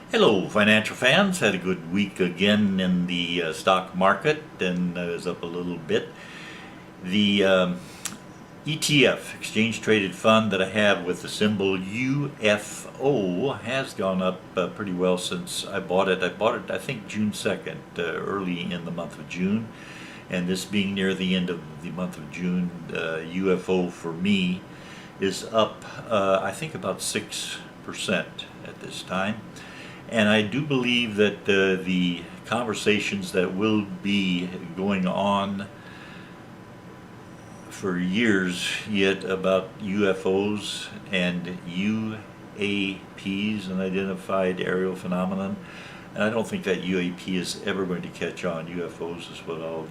Hello, financial fans. Had a good week again in the stock market, and it was up a little bit. The ETF, Exchange Traded Fund, that I have with the symbol UFO has gone up pretty well since I bought it. I bought it, I think, June 2nd, early in the month of June. And this being near the end of the month of June, UFO for me is up, I think, about 6% at this time. And I do believe that the conversations that will be going on for years yet about UFOs and UAPs, unidentified aerial phenomenon, and I don't think that UAP is ever going to catch on. UFOs is what I'll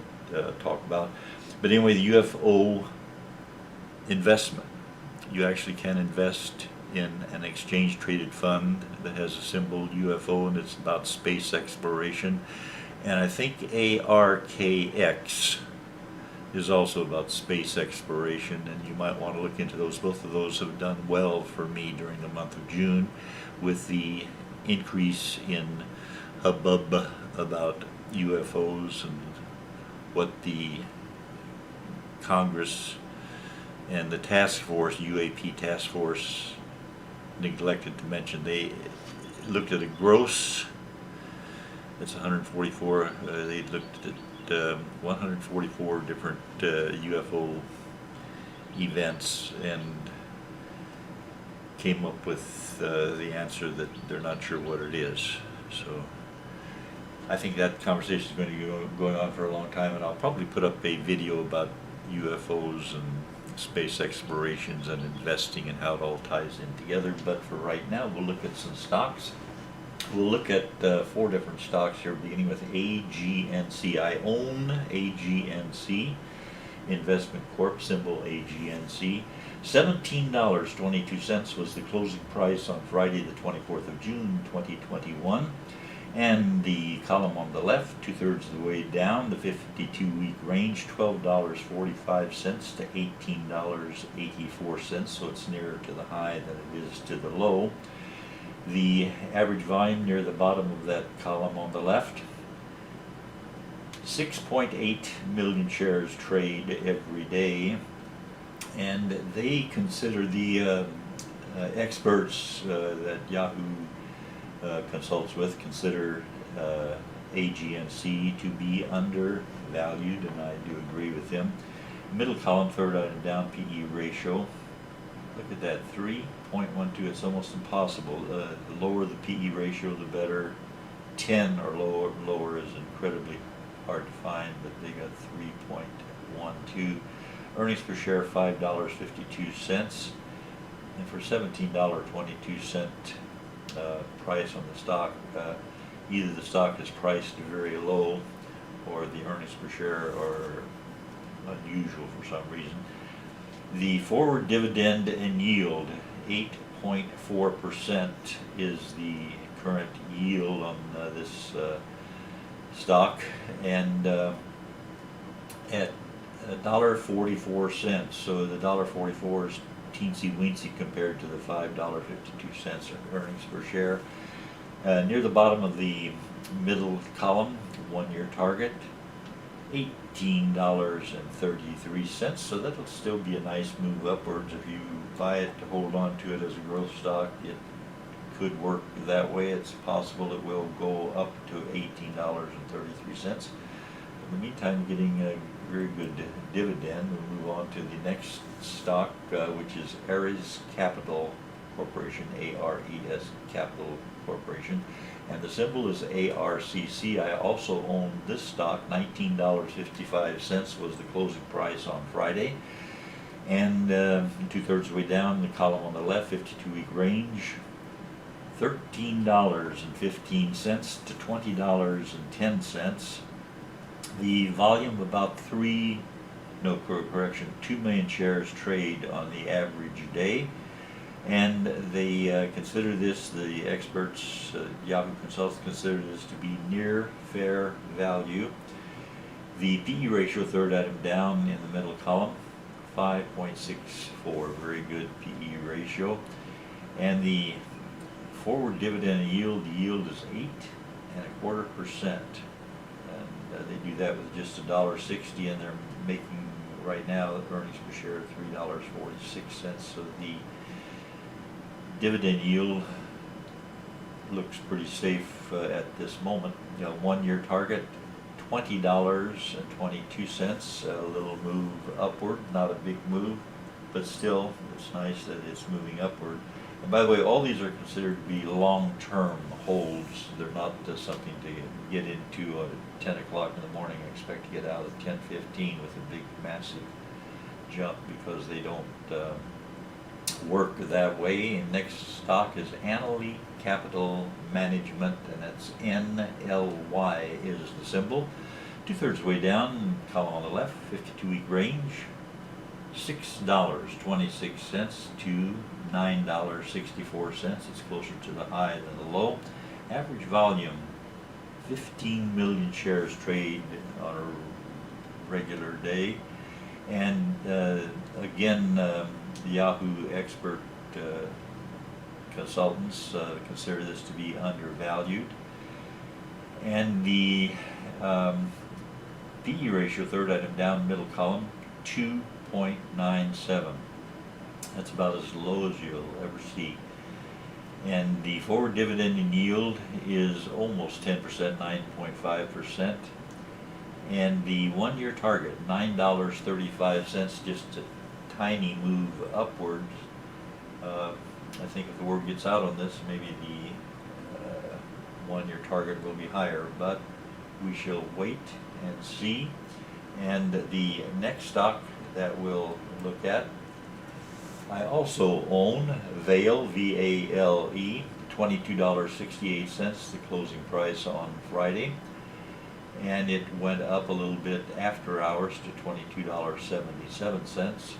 talk about. But anyway, the UFO investment. You actually can invest in an exchange traded fund that has a symbol UFO, and it's about space exploration. And I think ARKX is also about space exploration, and you might want to look into those. Both of those have done well for me during the month of June with the increase in hubbub about UFOs and what the Congress and the task force, UAP task force, neglected to mention. They looked at a gross, that's 144, they looked at 144 different UFO events and came up with the answer that they're not sure what it is. So I think that conversation is going to go going on for a long time, and I'll probably put up a video about UFOs and space explorations and investing and how it all ties in together. But for right now, we'll look at some stocks. We'll look at four different stocks here, beginning with AGNC. I own AGNC, Investment Corp, symbol AGNC. $17.22 was the closing price on Friday, the 24th of June, 2021. And the column on the left, 2/3 of the way down, the 52-week range, $12.45 to $18.84, so it's nearer to the high than it is to the low. The average volume near the bottom of that column on the left, 6.8 million shares trade every day, and they consider the experts that Yahoo consults with consider AGNC to be undervalued, and I do agree with them. Middle column, third item down, PE ratio. Look at that, 3.12. It's almost impossible. The lower the PE ratio, the better. 10 or lower is incredibly hard to find, but they got 3.12. Earnings per share, $5.52, and for $17.22 price on the stock, either the stock is priced very low or the earnings per share are unusual for some reason. The forward dividend and yield, 8.4% is the current yield on this stock, and at $1.44, so the $1.44 is teensy weensy compared to the $5.52 earnings per share. Near the bottom of the middle column, 1-year target, $18.33, so that'll still be a nice move upwards. If you buy it to hold on to it as a growth stock, it could work that way. It's possible it will go up to $18.33. In the meantime, getting a very good dividend. We'll move on to the next stock, which is Ares Capital Corporation, ARES Capital Corporation, and the symbol is ARCC. I also own this stock. $19.55 was the closing price on Friday, and 2/3 of the way down, the column on the left, 52-week range, $13.15 to $20.10. The volume, about 2 million shares trade on the average day, and they consider this, the experts, Yahoo Consults consider this to be near fair value. The PE ratio, third item down in the middle column, 5.64, very good PE ratio, and the forward dividend yield, the yield is 8.25%. And they do that with just $1.60, and they're making right now earnings per share $3.46. So the dividend yield looks pretty safe at this moment. 1-year target $20.22, a little move upward, not a big move, but still it's nice that it's moving upward. And by the way, all these are considered to be long-term holds. They're not something to get into at 10 o'clock in the morning. I expect to get out at 10:15 with a big massive jump, because they don't work that way. And next stock is Annaly Capital Management, and that's NLY is the symbol. 2/3 way down, column on the left, 52-week range, $6.26 to $9.64. It's closer to the high than the low. Average volume, 15 million shares trade on a regular day. And again, the Yahoo expert consultants consider this to be undervalued. And the PE ratio, third item down, middle column, 2.97. That's about as low as you'll ever see. And the forward dividend in yield is almost 10%, 9.5%. And the 1-year target, $9.35, just a tiny move upwards. I think if the word gets out on this, maybe the 1-year target will be higher, but we shall wait and see. And the next stock that we'll look at, I also own Vale, V-A-L-E, $22.68, the closing price on Friday. And it went up a little bit after hours to $22.77.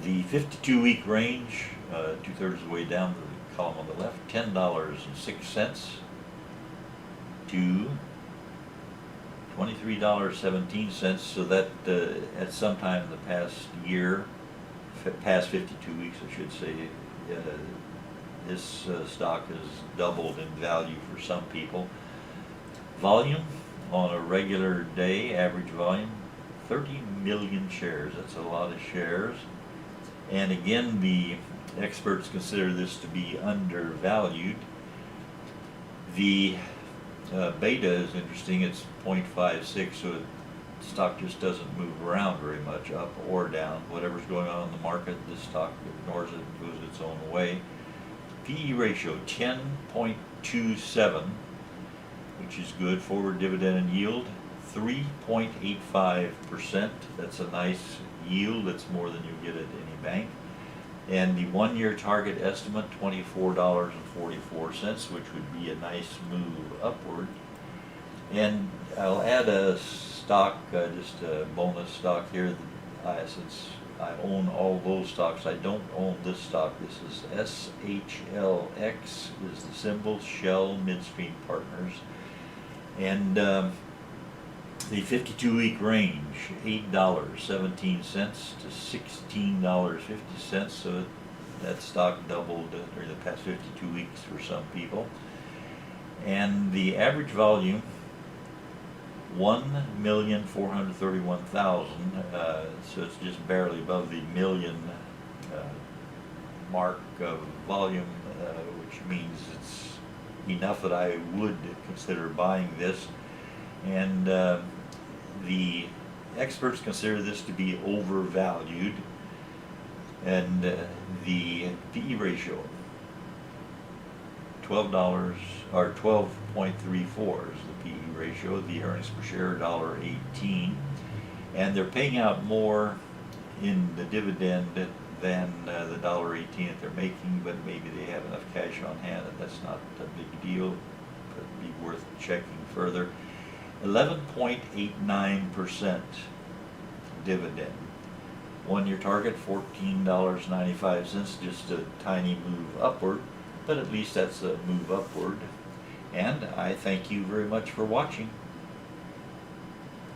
The 52-week range, 2/3 of the way down the column on the left, $10.06 to $23.17. So that at some time in the past year, past 52 weeks I should say, this stock has doubled in value for some people. Volume on a regular day, average volume, 30 million shares. That's a lot of shares. And again, the experts consider this to be undervalued. The beta is interesting. It's 0.56, so the stock just doesn't move around very much, up or down. Whatever's going on in the market, this stock ignores it and goes its own way. PE ratio, 10.27, which is good. Forward dividend and yield, 3.85%. That's a nice yield. That's more than you get at any bank. And the 1-year target estimate, $24.44, which would be a nice move upward. And I'll add a stock, just a bonus stock here. Since I own all those stocks, I don't own this stock. This is SHLX is the symbol, Shell Midstream Partners. And the 52-week range, $8.17 to $16.50. So that stock doubled during the past 52 weeks for some people. And the average volume, 1,431,000. So it's just barely above the million mark of volume, which means it's enough that I would consider buying this. And the experts consider this to be overvalued. And the PE ratio, $12 or 12.34 is the PE ratio. The earnings per share, $1.18, and they're paying out more in the dividend than the $1.18 that they're making, but maybe they have enough cash on hand that that's not a big deal, but it'd be worth checking further. 11.89% dividend. 1-year target, $14.95, just a tiny move upward, but at least that's a move upward. And I thank you very much for watching.